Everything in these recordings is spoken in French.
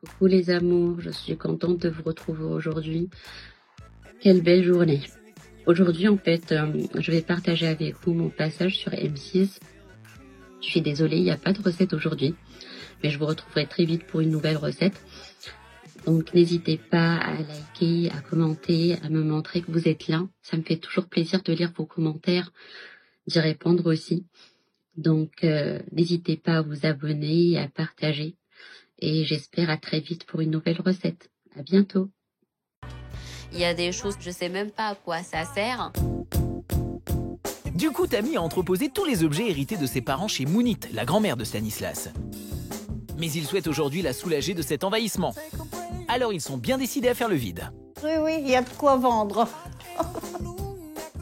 Coucou les amours, je suis contente de vous retrouver aujourd'hui. Quelle belle journée. Aujourd'hui en fait, je vais partager avec vous mon passage sur M6. Je suis désolée, il n'y a pas de recette aujourd'hui, mais je vous retrouverai très vite pour une nouvelle recette. Donc n'hésitez pas à liker, à commenter, à me montrer que vous êtes là. Ça me fait toujours plaisir de lire vos commentaires, d'y répondre aussi. Donc n'hésitez pas à vous abonner et à partager. Et j'espère à très vite pour une nouvelle recette. À bientôt. Il y a des choses, je sais même pas à quoi ça sert. Du coup, Tammy a entreposé tous les objets hérités de ses parents chez Mounit, la grand-mère de Stanislas. Mais il souhaite aujourd'hui la soulager de cet envahissement. Alors ils sont bien décidés à faire le vide. Oui, il y a de quoi vendre.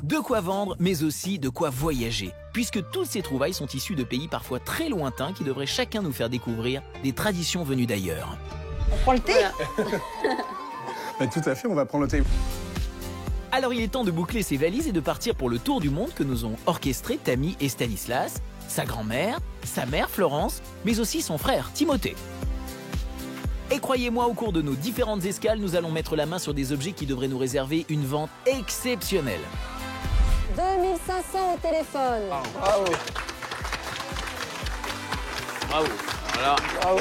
De quoi vendre, mais aussi de quoi voyager, puisque toutes ces trouvailles sont issues de pays parfois très lointains qui devraient chacun nous faire découvrir des traditions venues d'ailleurs. On prend le thé? Voilà. Tout à fait, on va prendre le thé. Alors il est temps de boucler ses valises et de partir pour le tour du monde que nous ont orchestré Tammy et Stanislas, sa grand-mère, sa mère Florence, mais aussi son frère Timothée. Et croyez-moi, au cours de nos différentes escales, nous allons mettre la main sur des objets qui devraient nous réserver une vente exceptionnelle. 2500 au téléphone. Bravo. Bravo. Voilà. Bravo.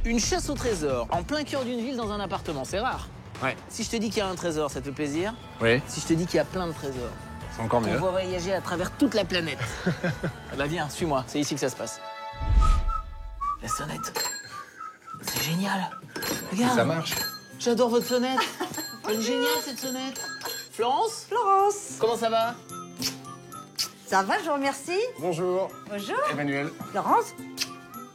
Une chasse au trésor en plein cœur d'une ville dans un appartement, c'est rare. Ouais. Si je te dis qu'il y a un trésor, ça te fait plaisir? Oui. Si je te dis qu'il y a plein de trésors, C'est encore mieux. on va voyager à travers toute la planète. Bah viens, suis-moi, c'est ici que ça se passe. La sonnette. C'est génial. Regarde. Ça marche. J'adore votre sonnette. Elle est géniale cette sonnette. Florence? Florence. Comment ça va? Ça va, je vous remercie. Bonjour. Bonjour. Emmanuel. Florence,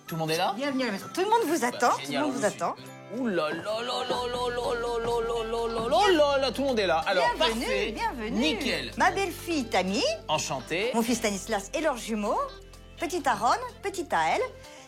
Tout le monde est là? bienvenue à la maison. Tout le monde vous attend. Tout le Génial, monde vous attend. Ouh là là là là là là là là là là là là là, tout le monde est là. Alors, Bienvenue, parfait. bienvenue. Nickel. Ma belle-fille Tammy, Enchanté. mon fils Stanislas et leurs jumeaux, petite Aaron, petite Aël,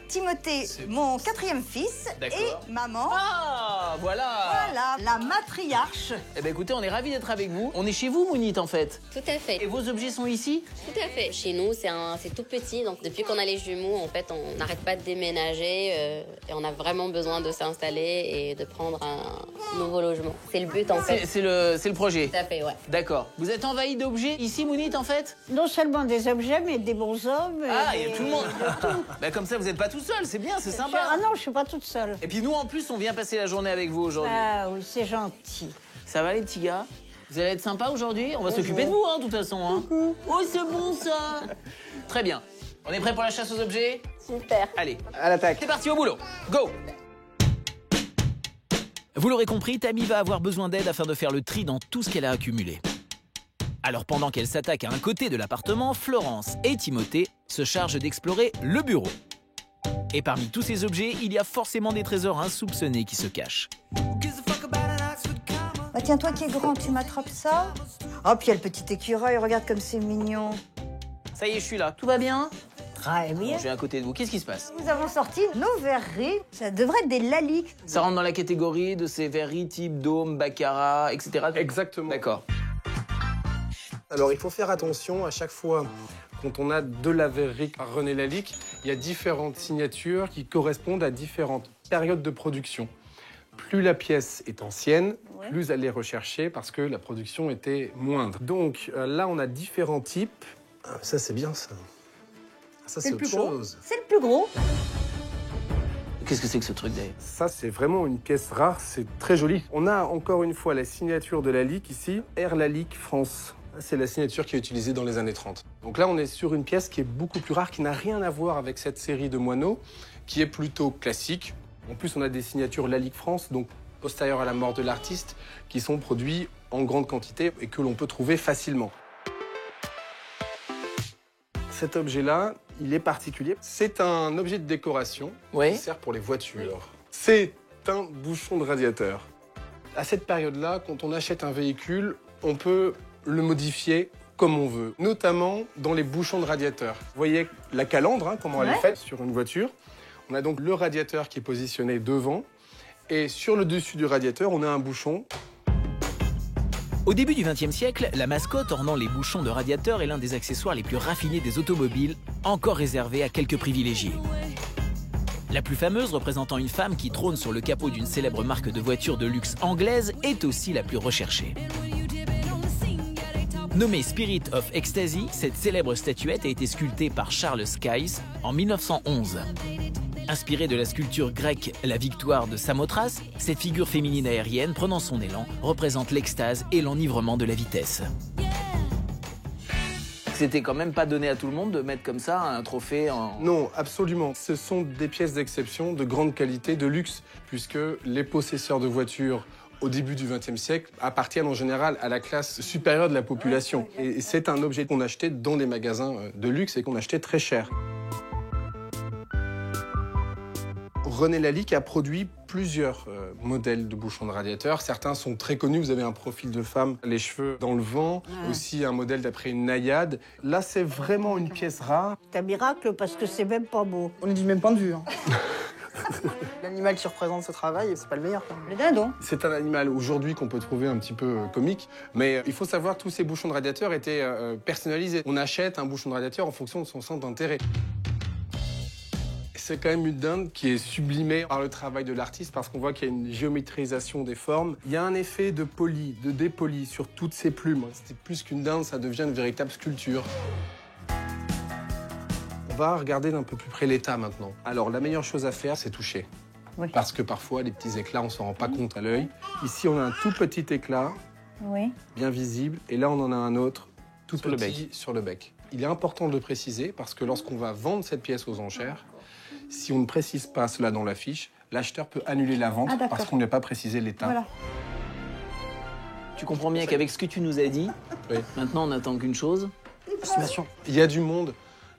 Timothée, mon quatrième fils, D'accord. et maman. Ah, voilà. Voilà, la matriarche. Eh ben écoutez, on est ravis d'être avec vous. On est chez vous, Mounit, en fait. Tout à fait. Et vos objets sont ici? Tout à fait. Chez nous, c'est tout petit. Donc, depuis qu'on a les jumeaux, en fait, on n'arrête pas de déménager et on a vraiment besoin de s'installer et de prendre un nouveau logement. C'est le but, en fait. C'est le projet. Tout à fait, ouais. D'accord. Vous êtes envahi d'objets ici, Mounit, en fait? Non seulement des objets, mais des bons hommes. Ah, il y a tout le monde. Bah, comme ça, vous n'êtes pas tout seul, c'est bien, c'est sympa. Ah non, je suis pas toute seule. Et puis nous, en plus, on vient passer la journée avec vous aujourd'hui. Ah oui, c'est gentil. Ça va, les petits gars? Vous allez être sympa aujourd'hui? On va s'occuper de vous, hein, de toute façon. Hein. Oh, c'est bon, ça. Très bien. On est prêt pour la chasse aux objets? Super. Allez, À l'attaque. c'est parti, au boulot. Go! Vous l'aurez compris, Tammy va avoir besoin d'aide afin de faire le tri dans tout ce qu'elle a accumulé. Alors pendant qu'elle s'attaque à un côté de l'appartement, Florence et Timothée se chargent d'explorer le bureau. Et parmi tous ces objets, il y a forcément des trésors insoupçonnés qui se cachent. Bah tiens, toi qui es grand, tu m'attrapes ça? Oh, puis il y a le petit écureuil, regarde comme c'est mignon. Ça y est, je suis là. Tout va bien? Très bien. Je suis à côté de vous. Qu'est-ce qui se passe? Nous avons sorti nos verreries. Ça devrait être des laliques. Ça rentre dans la catégorie de ces verreries type dôme, baccarat, etc. Exactement. D'accord. Alors, il faut faire attention à chaque fois. Quand on a de la verrerie René Lalique, il y a différentes signatures qui correspondent à différentes périodes de production. Plus la pièce est ancienne, plus elle est recherchée parce que la production était moindre. Donc là, on a différents types. Ah, ça, c'est bien, ça. Ça, c'est le autre plus gros. chose. C'est le plus gros. Qu'est-ce que c'est que ce truc d'ailleurs? Ça, c'est vraiment une pièce rare, c'est très joli. On a encore une fois la signature de Lalique ici, Air Lalique France. C'est la signature qui est utilisée dans les années 30. Donc là, on est sur une pièce qui est beaucoup plus rare, qui n'a rien à voir avec cette série de moineaux, qui est plutôt classique. En plus, on a des signatures Lalique France, donc postérieures à la mort de l'artiste, qui sont produits en grande quantité et que l'on peut trouver facilement. Cet objet-là, il est particulier. C'est un objet de décoration qui sert pour les voitures. C'est un bouchon de radiateur. À cette période-là, quand on achète un véhicule, on peut le modifier comme on veut, notamment dans les bouchons de radiateur. Vous voyez la calandre, hein, comment elle est faite sur une voiture. On a donc le radiateur qui est positionné devant, et sur le dessus du radiateur, on a un bouchon. Au début du XXe siècle, la mascotte ornant les bouchons de radiateur est l'un des accessoires les plus raffinés des automobiles, encore réservé à quelques privilégiés. La plus fameuse, représentant une femme qui trône sur le capot d'une célèbre marque de voitures de luxe anglaise, est aussi la plus recherchée. Nommée Spirit of Ecstasy, cette célèbre statuette a été sculptée par Charles Sykes en 1911. Inspirée de la sculpture grecque La Victoire de Samothrace, cette figure féminine aérienne, prenant son élan, représente l'extase et l'enivrement de la vitesse. C'était quand même pas donné à tout le monde de mettre comme ça un trophée en... Non, absolument. Ce sont des pièces d'exception, de grande qualité, de luxe, puisque les possesseurs de voitures au début du XXe siècle appartiennent en général à la classe supérieure de la population. Et c'est un objet qu'on achetait dans des magasins de luxe et qu'on achetait très cher. René Lalique a produit plusieurs modèles de bouchons de radiateur. Certains sont très connus. Vous avez un profil de femme, les cheveux dans le vent, aussi un modèle d'après une naïade. Là, c'est vraiment une pièce rare. C'est un miracle parce que c'est même pas beau. On est du même point de vue. Hein. L'animal qui représente ce travail, c'est pas le meilleur. Le dindon. C'est un animal aujourd'hui qu'on peut trouver un petit peu comique, mais il faut savoir que tous ces bouchons de radiateur étaient personnalisés. On achète un bouchon de radiateur en fonction de son centre d'intérêt. C'est quand même une dinde qui est sublimée par le travail de l'artiste parce qu'on voit qu'il y a une géométrisation des formes. Il y a un effet de poli, de dépoli sur toutes ces plumes. C'était plus qu'une dinde, ça devient une véritable sculpture. On va regarder d'un peu plus près l'état maintenant. Alors, la meilleure chose à faire, c'est toucher. Oui. Parce que parfois, les petits éclats, on s'en rend pas compte à l'œil. Ici, on a un tout petit éclat, bien visible. Et là, on en a un autre, tout petit, sur le bec. Il est important de le préciser parce que lorsqu'on va vendre cette pièce aux enchères, si on ne précise pas cela dans la fiche, l'acheteur peut annuler la vente parce qu'on n'a pas précisé l'état. Voilà. Tu comprends bien qu'avec ce que tu nous as dit, maintenant on n'attend qu'une chose. Estimation. Il y a du monde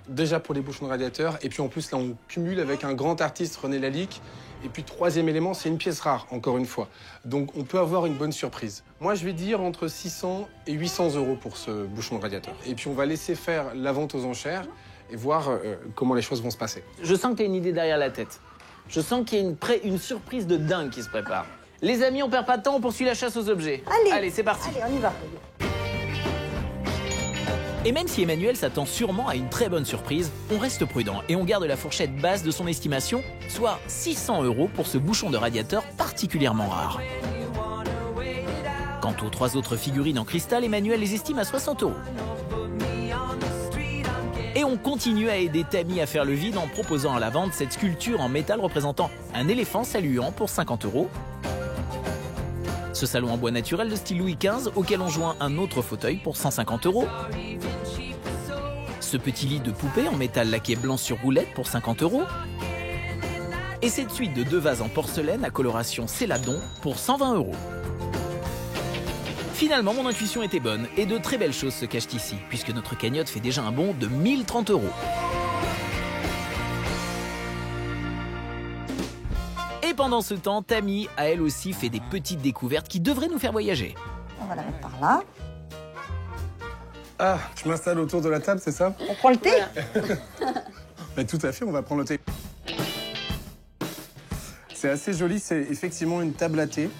déjà pour les bouchons de radiateur et puis en plus là on cumule avec un grand artiste, René Lalique. Et puis troisième élément, c'est une pièce rare, encore une fois. Donc on peut avoir une bonne surprise. Moi je vais dire entre 600 et 800 € pour ce bouchon de radiateur. Et puis on va laisser faire la vente aux enchères et voir comment les choses vont se passer. Je sens que tu as une idée derrière la tête. Je sens qu'il y a une surprise de dingue qui se prépare. Les amis, on perd pas de temps, on poursuit la chasse aux objets. Allez, c'est parti. Allez, on y va. Et même si Emmanuel s'attend sûrement à une très bonne surprise, on reste prudent et on garde la fourchette basse de son estimation, soit 600 € pour ce bouchon de radiateur particulièrement rare. Quant aux 3 autres figurines en cristal, Emmanuel les estime à 60 €. Et on continue à aider Tammy à faire le vide en proposant à la vente cette sculpture en métal représentant un éléphant saluant pour 50 €. Ce salon en bois naturel de style Louis XV auquel on joint un autre fauteuil pour 150 €. Ce petit lit de poupée en métal laqué blanc sur roulette pour 50 €. Et cette suite de 2 vases en porcelaine à coloration Céladon pour 120 €. Finalement, mon intuition était bonne et de très belles choses se cachent ici, puisque notre cagnotte fait déjà un bond de 1030 €. Et pendant ce temps, Tammy a elle aussi fait des petites découvertes qui devraient nous faire voyager. On va la mettre par là. Ah, je m'installe autour de la table, c'est ça? On prend le thé? Ben, tout à fait, on va prendre le thé. C'est assez joli, c'est effectivement une table à thé,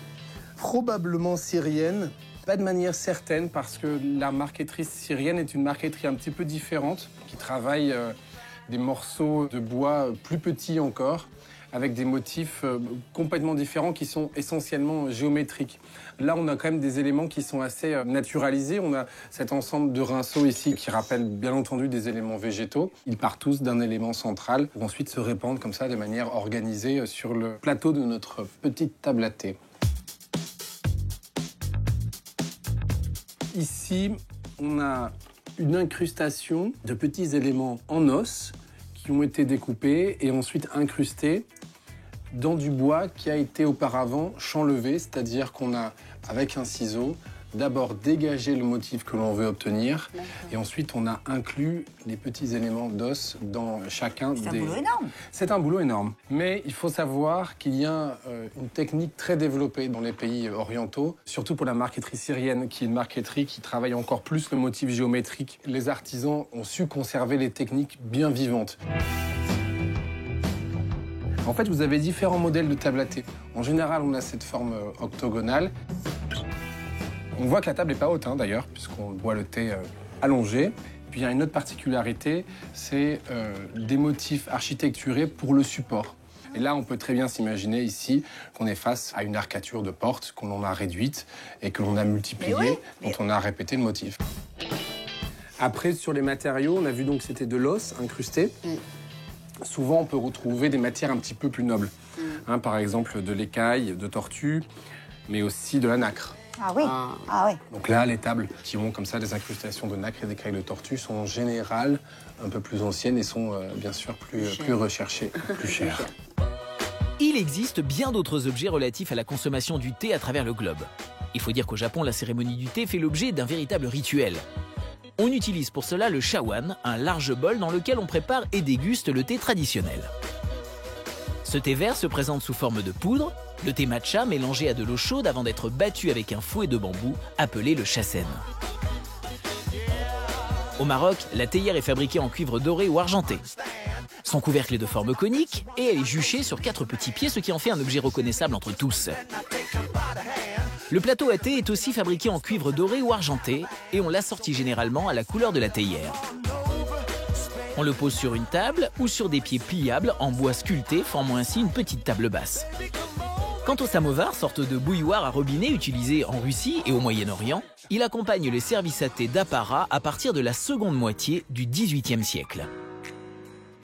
probablement syrienne. Pas de manière certaine parce que la marqueterie syrienne est une marqueterie un petit peu différente qui travaille des morceaux de bois plus petits encore avec des motifs complètement différents qui sont essentiellement géométriques. Là, on a quand même des éléments qui sont assez naturalisés. On a cet ensemble de rinceaux ici qui rappellent bien entendu des éléments végétaux. Ils partent tous d'un élément central pour ensuite se répandre comme ça de manière organisée sur le plateau de notre petite table à thé. Ici, on a une incrustation de petits éléments en os qui ont été découpés et ensuite incrustés dans du bois qui a été auparavant chanlevé, c'est-à-dire qu'on a, avec un ciseau, d'abord dégagé le motif que l'on veut obtenir et ensuite on a inclus les petits éléments d'os dans chacun des... C'est un boulot énorme. C'est un boulot énorme. Mais il faut savoir qu'il y a une technique très développée dans les pays orientaux, surtout pour la marqueterie syrienne, qui est une marqueterie qui travaille encore plus le motif géométrique. Les artisans ont su conserver les techniques bien vivantes. En fait, vous avez différents modèles de table à thé. En général, on a cette forme octogonale. On voit que la table n'est pas haute, hein, d'ailleurs, puisqu'on boit le thé allongé. Puis il y a une autre particularité, c'est des motifs architecturés pour le support. Et là, on peut très bien s'imaginer ici qu'on est face à une arcature de porte qu'on en a réduite et que l'on a multipliée, dont on a répété le motif. Après, sur les matériaux, on a vu donc que c'était de l'os incrusté. Souvent, on peut retrouver des matières un petit peu plus nobles. Par exemple, de l'écaille, de tortue, mais aussi de la nacre. Ah oui. Ah oui. Donc là, les tables qui ont comme ça des incrustations de nacre et d'écailles de tortue sont en général un peu plus anciennes et sont bien sûr plus recherchées, plus chères. Il existe bien d'autres objets relatifs à la consommation du thé à travers le globe. Il faut dire qu'au Japon, la cérémonie du thé fait l'objet d'un véritable rituel. On utilise pour cela le shawan, un large bol dans lequel on prépare et déguste le thé traditionnel. Ce thé vert se présente sous forme de poudre, le thé matcha mélangé à de l'eau chaude avant d'être battu avec un fouet de bambou appelé le shasen. Au Maroc, la théière est fabriquée en cuivre doré ou argenté. Son couvercle est de forme conique et elle est juchée sur 4 petits pieds, ce qui en fait un objet reconnaissable entre tous. Le plateau à thé est aussi fabriqué en cuivre doré ou argenté et on l'assortit généralement à la couleur de la théière. On le pose sur une table ou sur des pieds pliables en bois sculpté, formant ainsi une petite table basse. Quant au samovar, sorte de bouilloire à robinet utilisé en Russie et au Moyen-Orient, il accompagne les services à thé d'apparat à partir de la seconde moitié du XVIIIe siècle.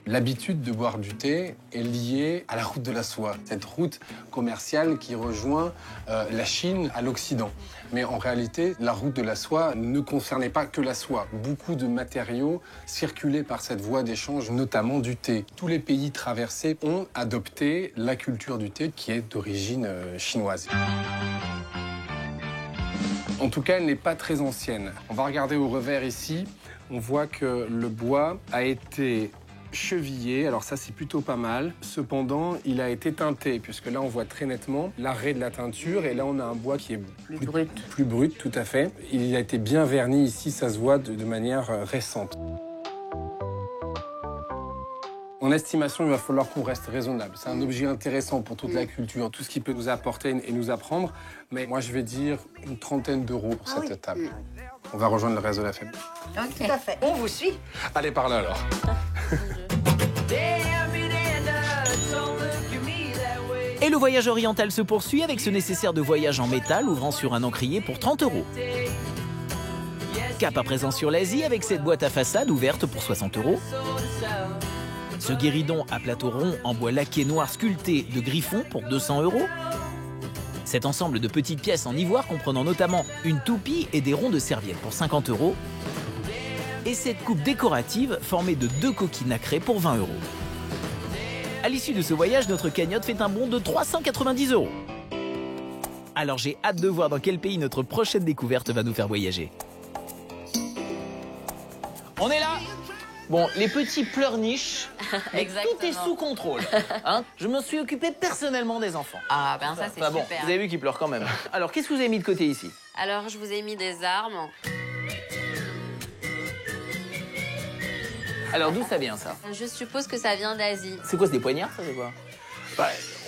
L'habitude de boire du thé est liée à la route de la soie, cette route commerciale qui rejoint la Chine à l'Occident. Mais en réalité, la route de la soie ne concernait pas que la soie. Beaucoup de matériaux circulaient par cette voie d'échange, notamment du thé. Tous les pays traversés ont adopté la culture du thé qui est d'origine chinoise. En tout cas, elle n'est pas très ancienne. On va regarder au revers ici. On voit que le bois a été chevillé, alors ça c'est plutôt pas mal. Cependant, il a été teinté, puisque là on voit très nettement l'arrêt de la teinture, et là on a un bois qui est plus brut, tout à fait. Il a été bien verni ici, ça se voit de manière récente. En estimation, il va falloir qu'on reste raisonnable. C'est un objet intéressant pour toute la culture, tout ce qui peut nous apporter et nous apprendre. Mais moi, je vais dire une trentaine d'euros pour cette table. On va rejoindre le reste de la famille. Tout à fait. On vous suit. Allez, par là alors. Et le voyage oriental se poursuit avec ce nécessaire de voyage en métal ouvrant sur un encrier pour 30 euros. Cap à présent sur l'Asie avec cette boîte à façade ouverte pour 60 euros. Ce guéridon à plateau rond en bois laqué noir sculpté de griffon pour 200 euros. Cet ensemble de petites pièces en ivoire comprenant notamment une toupie et des ronds de serviette pour 50 euros. Et cette coupe décorative formée de 2 coquilles nacrées pour 20 euros. À l'issue de ce voyage, notre cagnotte fait un bond de 390 euros. Alors j'ai hâte de voir dans quel pays notre prochaine découverte va nous faire voyager. On est là! Bon, les petits pleurniches, tout est sous contrôle. Hein, je me suis occupé personnellement des enfants. Ah ben ça c'est Bon, super. vous avez vu qu'ils pleurent quand même. Alors, qu'est-ce que vous avez mis de côté ici? Alors je vous ai mis des armes. Alors, d'où ça vient, ça? Je suppose que ça vient d'Asie. C'est quoi, c'est des poignards, ça, c'est quoi?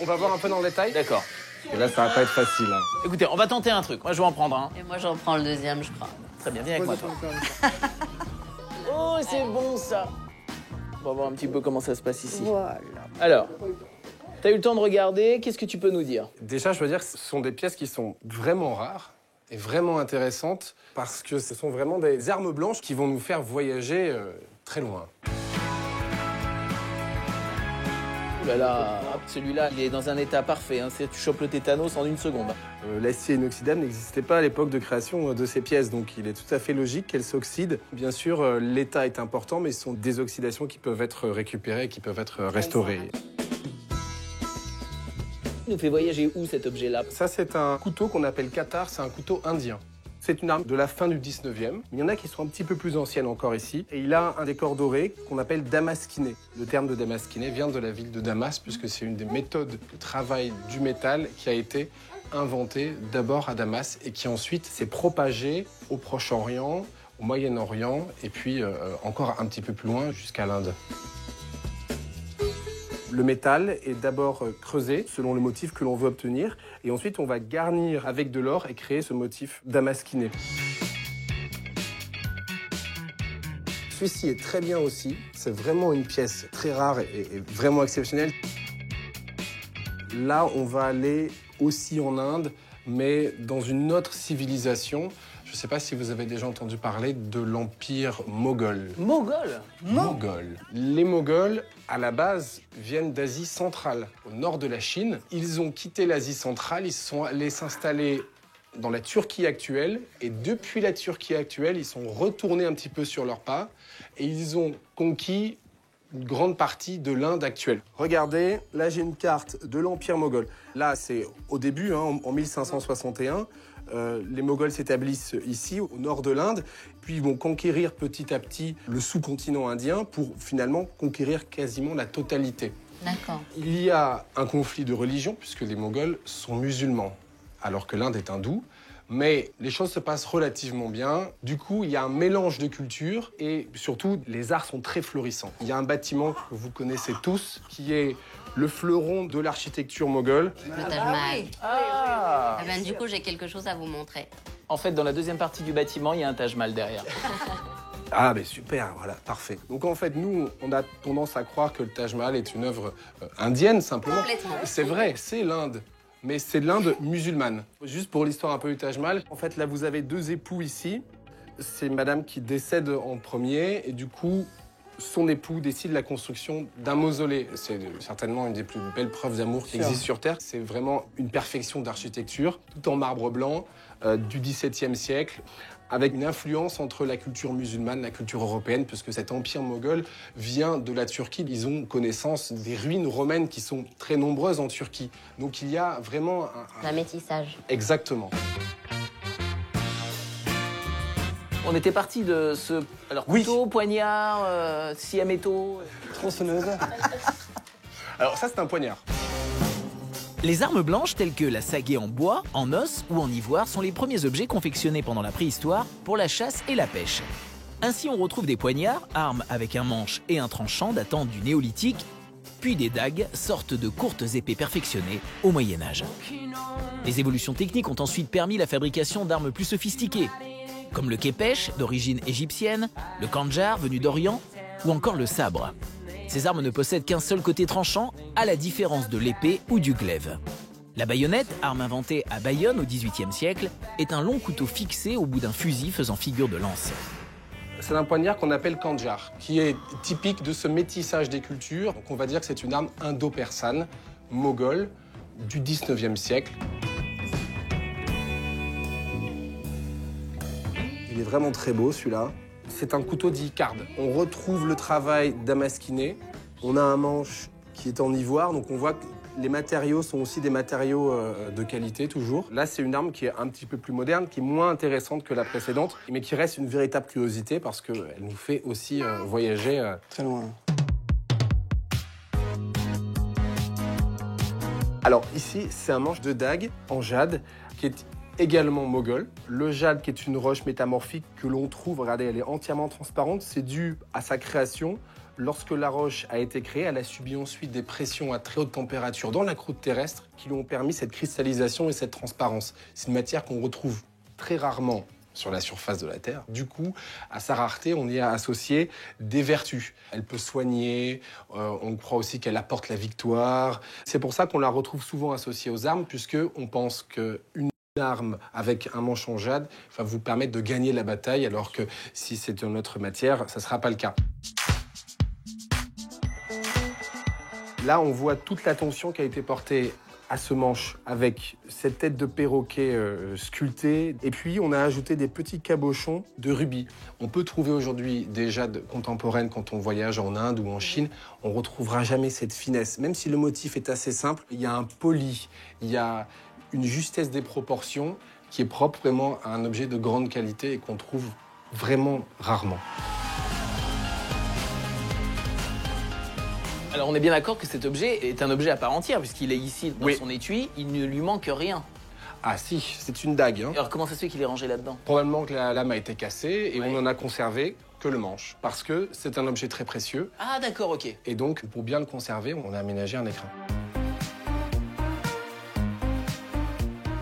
On va voir un peu dans le détail. D'accord. Et là, ça va pas être facile. Hein. Écoutez, on va tenter un truc. Moi, je vais en prendre un. Et moi j'en prends le deuxième, je crois. Très bien, viens avec moi, toi. Oh, c'est bon, ça. On va voir un petit peu comment ça se passe ici. Voilà. Alors, t'as eu le temps de regarder. Qu'est-ce que tu peux nous dire? Déjà, je veux dire que ce sont des pièces qui sont vraiment rares et vraiment intéressantes parce que ce sont vraiment des armes blanches qui vont nous faire voyager très loin. Ouh là là, celui-là, il est dans un état parfait. Hein. Tu chopes le tétanos en 1 seconde. L'acier inoxydable n'existait pas à l'époque de création de ces pièces, donc il est tout à fait logique qu'elles s'oxydent. Bien sûr, l'état est important, mais ce sont des oxydations qui peuvent être récupérées, qui peuvent être restaurées. Il nous fait voyager où, cet objet-là? Ça, c'est un couteau qu'on appelle katar, c'est un couteau indien. C'est une arme de la fin du 19e. Il y en a qui sont un petit peu plus anciennes encore ici. Et il a un décor doré qu'on appelle damasquiné. Le terme de damasquiné vient de la ville de Damas, puisque c'est une des méthodes de travail du métal qui a été inventée d'abord à Damas et qui ensuite s'est propagée au Proche-Orient, au Moyen-Orient et puis encore un petit peu plus loin jusqu'à l'Inde. Le métal est d'abord creusé selon le motif que l'on veut obtenir et ensuite on va garnir avec de l'or et créer ce motif damasquiné. Celui-ci est très bien aussi, c'est vraiment une pièce très rare et vraiment exceptionnelle. Là, on va aller aussi en Inde, mais dans une autre civilisation. Je ne sais pas si vous avez déjà entendu parler de l'empire moghol. Moghol? Moghol. Les Moghols, à la base, viennent d'Asie centrale, au nord de la Chine. Ils ont quitté l'Asie centrale, ils sont allés s'installer dans la Turquie actuelle. Et depuis la Turquie actuelle, ils sont retournés un petit peu sur leurs pas et ils ont conquis une grande partie de l'Inde actuelle. Regardez, là j'ai une carte de l'Empire moghol. Là, c'est au début, en 1561. Les Moghols s'établissent ici, au nord de l'Inde, puis ils vont conquérir petit à petit le sous-continent indien pour finalement conquérir quasiment la totalité. D'accord. Il y a un conflit de religion, puisque les Moghols sont musulmans, alors que l'Inde est hindoue. Mais les choses se passent relativement bien. Du coup, il y a un mélange de cultures et surtout, les arts sont très florissants. Il y a un bâtiment que vous connaissez tous, qui est le fleuron de l'architecture moghole. Le Taj Mahal. Ah. Ben, du coup, j'ai quelque chose à vous montrer. En fait, dans la deuxième partie du bâtiment, il y a un Taj Mahal derrière. Ah, mais super, voilà, parfait. Donc en fait, nous, on a tendance à croire que le Taj Mahal est une œuvre indienne, simplement. Complètement. C'est vrai, c'est l'Inde. Mais c'est l'Inde musulmane. Juste pour l'histoire un peu du Taj Mahal, en fait, là, vous avez deux époux ici. C'est madame qui décède en premier, et du coup, son époux décide la construction d'un mausolée. C'est certainement une des plus belles preuves d'amour qui existent sur Terre. C'est vraiment une perfection d'architecture, tout en marbre blanc, du XVIIe siècle, avec une influence entre la culture musulmane et la culture européenne, puisque cet empire moghol vient de la Turquie. Ils ont connaissance des ruines romaines qui sont très nombreuses en Turquie. Donc il y a vraiment Un métissage. Exactement. On était parti de ce... Alors, couteau, poignard, scie à métaux... Tronçonneuse. Alors ça, c'est un poignard. Les armes blanches telles que la sagaie en bois, en os ou en ivoire sont les premiers objets confectionnés pendant la préhistoire pour la chasse et la pêche. Ainsi, on retrouve des poignards, armes avec un manche et un tranchant datant du néolithique, puis des dagues, sortes de courtes épées perfectionnées au Moyen-Âge. Les évolutions techniques ont ensuite permis la fabrication d'armes plus sophistiquées, comme le képech d'origine égyptienne, le khandjar venu d'Orient ou encore le sabre. Ces armes ne possèdent qu'un seul côté tranchant, à la différence de l'épée ou du glaive. La baïonnette, arme inventée à Bayonne au XVIIIe siècle, est un long couteau fixé au bout d'un fusil faisant figure de lance. C'est un poignard qu'on appelle khandjar, qui est typique de ce métissage des cultures. Donc on va dire que c'est une arme indo-persane, moghole, du XIXe siècle. Il est vraiment très beau, celui-là. C'est un couteau d'Icard. On retrouve le travail damasquiné. On a un manche qui est en ivoire, donc on voit que les matériaux sont aussi des matériaux de qualité, toujours. Là, c'est une arme qui est un petit peu plus moderne, qui est moins intéressante que la précédente, mais qui reste une véritable curiosité parce qu'elle nous fait aussi voyager. Très loin. Alors ici, c'est un manche de dague en jade qui est également moghol. Le jade, qui est une roche métamorphique que l'on trouve, regardez, elle est entièrement transparente. C'est dû à sa création. Lorsque la roche a été créée, elle a subi ensuite des pressions à très haute température dans la croûte terrestre qui lui ont permis cette cristallisation et cette transparence. C'est une matière qu'on retrouve très rarement sur la surface de la Terre. Du coup, à sa rareté, on y a associé des vertus. Elle peut soigner, on croit aussi qu'elle apporte la victoire. C'est pour ça qu'on la retrouve souvent associée aux armes, puisqu'on pense qu'une arme avec un manche en jade va vous permettre de gagner la bataille, alors que si c'est une autre matière, ça ne sera pas le cas. Là, on voit toute l'attention qui a été portée à ce manche avec cette tête de perroquet sculptée. Et puis, on a ajouté des petits cabochons de rubis. On peut trouver aujourd'hui des jades contemporaines quand on voyage en Inde ou en Chine. On ne retrouvera jamais cette finesse. Même si le motif est assez simple, il y a un poli, il y a une justesse des proportions qui est propre vraiment à un objet de grande qualité et qu'on trouve vraiment rarement. Alors on est bien d'accord que cet objet est un objet à part entière, puisqu'il est ici dans son étui, il ne lui manque rien. Ah si, c'est une dague. Hein. Alors comment ça se fait qu'il est rangé là-dedans? Probablement que la lame a été cassée et on n'en a conservé que le manche, parce que c'est un objet très précieux. Ah d'accord, ok. Et donc, pour bien le conserver, on a aménagé un écrin.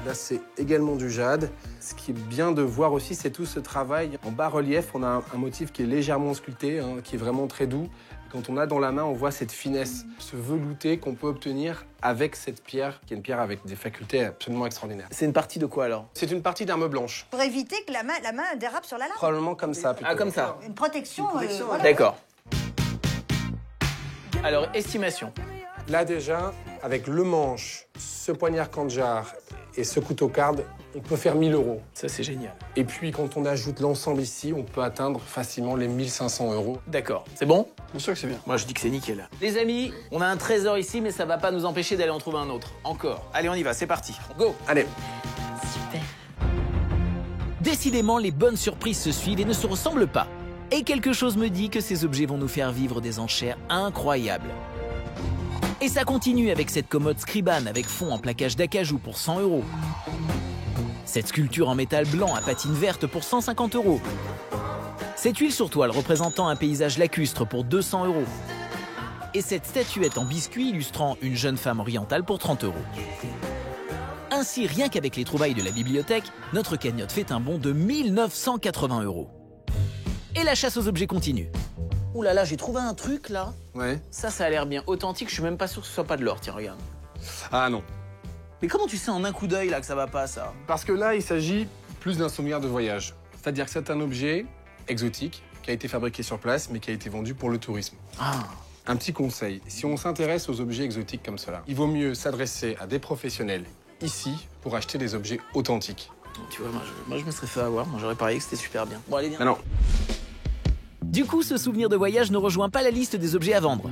Là, c'est également du jade. Ce qui est bien de voir aussi, c'est tout ce travail. En bas-relief, on a un motif qui est légèrement sculpté, hein, qui est vraiment très doux. Quand on a dans la main, on voit cette finesse, ce velouté qu'on peut obtenir avec cette pierre, qui est une pierre avec des facultés absolument extraordinaires. C'est une partie de quoi alors? C'est une partie d'arme blanche. Pour éviter que la main dérape sur la lame. Probablement comme ça. Plutôt. Ah, comme ça. Une protection. Voilà. D'accord. Alors, estimation. Là déjà, avec le manche, ce poignard Kandjar et ce couteau carde, on peut faire 1 000 €. Ça, c'est génial. Et puis quand on ajoute l'ensemble ici, on peut atteindre facilement les 1 500 €. D'accord. C'est bon? Bien sûr que c'est bien. Moi, je dis que c'est nickel. Les amis, on a un trésor ici, mais ça va pas nous empêcher d'aller en trouver un autre. Encore. Allez, on y va, c'est parti. Go! Allez. Super. Décidément, les bonnes surprises se suivent et ne se ressemblent pas. Et quelque chose me dit que ces objets vont nous faire vivre des enchères incroyables. Et ça continue avec cette commode Scriban avec fond en plaquage d'acajou pour 100 €. Cette sculpture en métal blanc à patine verte pour 150 €. Cette huile sur toile représentant un paysage lacustre pour 200 €. Et cette statuette en biscuit illustrant une jeune femme orientale pour 30 €. Ainsi, rien qu'avec les trouvailles de la bibliothèque, notre cagnotte fait un bond de 1 980 €. Et la chasse aux objets continue. Ouh là là, j'ai trouvé un truc là. Ouais. Ça a l'air bien authentique. Je suis même pas sûr que ce soit pas de l'or. Tiens, regarde. Ah non. Mais comment tu sais en un coup d'œil là que ça va pas ça? Parce que là, il s'agit plus d'un souvenir de voyage. C'est-à-dire que c'est un objet exotique qui a été fabriqué sur place, mais qui a été vendu pour le tourisme. Ah. Un petit conseil, si on s'intéresse aux objets exotiques comme cela, il vaut mieux s'adresser à des professionnels ici pour acheter des objets authentiques. Tu vois, moi je me serais fait avoir. Moi j'aurais parié que c'était super bien. Bon, allez, viens. Ah non. Du coup, ce souvenir de voyage ne rejoint pas la liste des objets à vendre.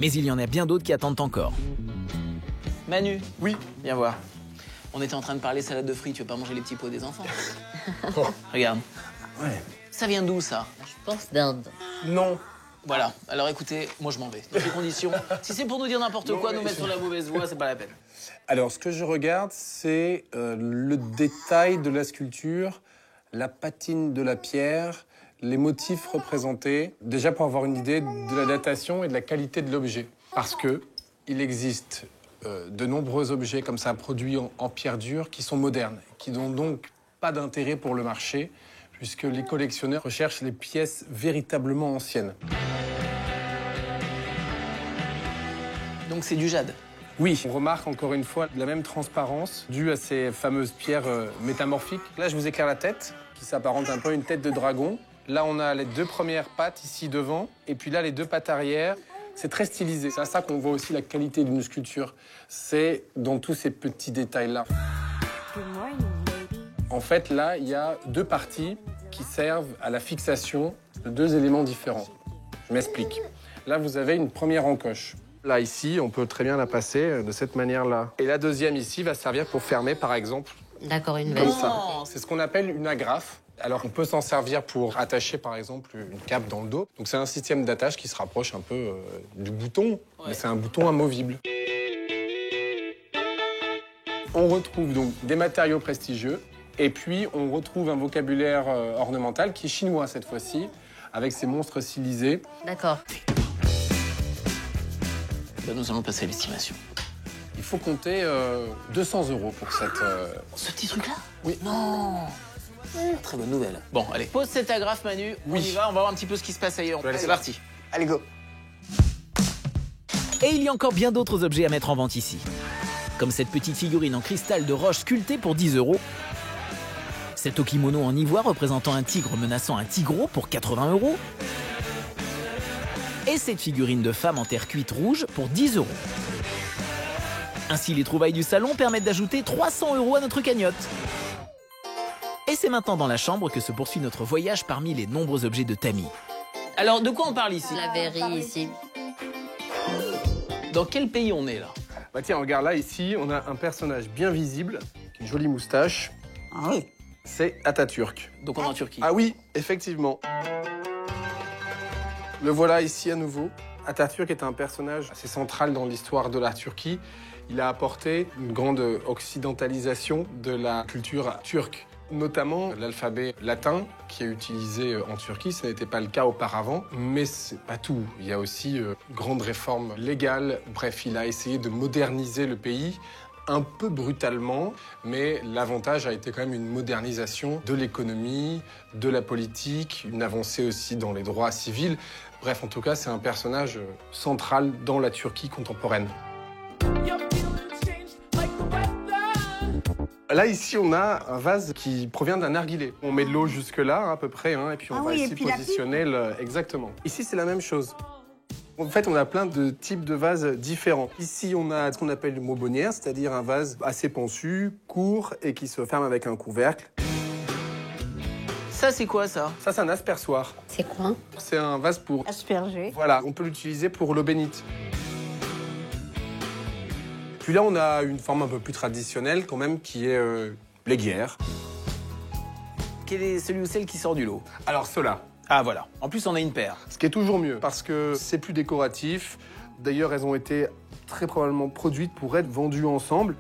Mais il y en a bien d'autres qui attendent encore. Manu. Oui. Viens voir. On était en train de parler salade de fruits. Tu veux pas manger les petits pots des enfants? Oh. Regarde. Ouais. Ça vient d'où ça? Je pense d'Inde. Non. Voilà. Alors écoutez, moi je m'en vais. Dans ces conditions. Si c'est pour nous dire n'importe quoi, nous mettre sur la mauvaise voie, c'est pas la peine. Alors, ce que je regarde, c'est le détail de la sculpture, la patine de la pierre, les motifs représentés, déjà pour avoir une idée de la datation et de la qualité de l'objet. Parce que il existe de nombreux objets comme ça produits en pierre dure qui sont modernes, qui n'ont donc pas d'intérêt pour le marché, puisque les collectionneurs recherchent les pièces véritablement anciennes. Donc c'est du jade. Oui, on remarque encore une fois la même transparence due à ces fameuses pierres métamorphiques. Là, je vous éclaire la tête, qui s'apparente un peu à une tête de dragon. Là, on a les 2 premières pattes ici devant, et puis là, les 2 pattes arrière. C'est très stylisé. C'est à ça qu'on voit aussi la qualité d'une sculpture. C'est dans tous ces petits détails-là. En fait, là, il y a 2 parties qui servent à la fixation de 2 éléments différents. Je m'explique. Là, vous avez une première encoche. Là, ici, on peut très bien la passer de cette manière-là. Et la deuxième ici va servir pour fermer, par exemple, D'accord, une comme veste. ça. C'est ce qu'on appelle une agrafe. Alors, on peut s'en servir pour attacher, par exemple, une cape dans le dos. Donc, c'est un système d'attache qui se rapproche un peu du bouton, mais c'est un bouton amovible. On retrouve donc des matériaux prestigieux, et puis on retrouve un vocabulaire ornemental qui est chinois cette fois-ci, avec ces monstres stylisés. D'accord. Là, nous allons passer à l'estimation. Il faut compter 200 € pour cette... Ce petit truc-là? Oui. Non. Très bonne nouvelle. Bon, allez. Pose cette agrafe, Manu. Oui. On y va, on va voir un petit peu ce qui se passe ailleurs. Allez, C'est parti. Allez, go. Et il y a encore bien d'autres objets à mettre en vente ici. Comme cette petite figurine en cristal de roche sculptée pour 10 €. Cet okimono en ivoire représentant un tigre menaçant un tigreau pour 80 €. Et cette figurine de femme en terre cuite rouge pour 10 €. Ainsi, les trouvailles du salon permettent d'ajouter 300 € à notre cagnotte. Et c'est maintenant dans la chambre que se poursuit notre voyage parmi les nombreux objets de Tammy. Alors, de quoi on parle ici? La verrie ici. Dans quel pays on est là? Bah tiens, regarde là, ici, on a un personnage bien visible, une jolie moustache. Ah oui. C'est Atatürk. Donc on est en Turquie. Ah oui, effectivement. Le voilà ici à nouveau. Atatürk est un personnage assez central dans l'histoire de la Turquie. Il a apporté une grande occidentalisation de la culture turque, notamment l'alphabet latin qui est utilisé en Turquie. Ce n'était pas le cas auparavant, mais c'est pas tout. Il y a aussi une grande réforme légale. Bref, il a essayé de moderniser le pays un peu brutalement, mais l'avantage a été quand même une modernisation de l'économie, de la politique, une avancée aussi dans les droits civils. Bref, en tout cas, c'est un personnage central dans la Turquie contemporaine. Là, ici, on a un vase qui provient d'un narguilé. On met de l'eau jusque-là, à peu près, hein, et puis on va ici positionner le... Exactement. Ici, c'est la même chose. En fait, on a plein de types de vases différents. Ici, on a ce qu'on appelle une maubonnière, c'est-à-dire un vase assez pensu, court, et qui se ferme avec un couvercle. Ça, c'est quoi, ça? Ça, c'est un aspersoir. C'est quoi? C'est un vase pour... Asperger. Voilà, on peut l'utiliser pour l'eau bénite. Puis là, on a une forme un peu plus traditionnelle quand même, qui est l'éguerre. Quel est celui ou celle qui sort du lot? Alors, ceux-là. Ah, voilà. En plus, on a une paire. Ce qui est toujours mieux, parce que c'est plus décoratif. D'ailleurs, elles ont été très probablement produites pour être vendues ensemble.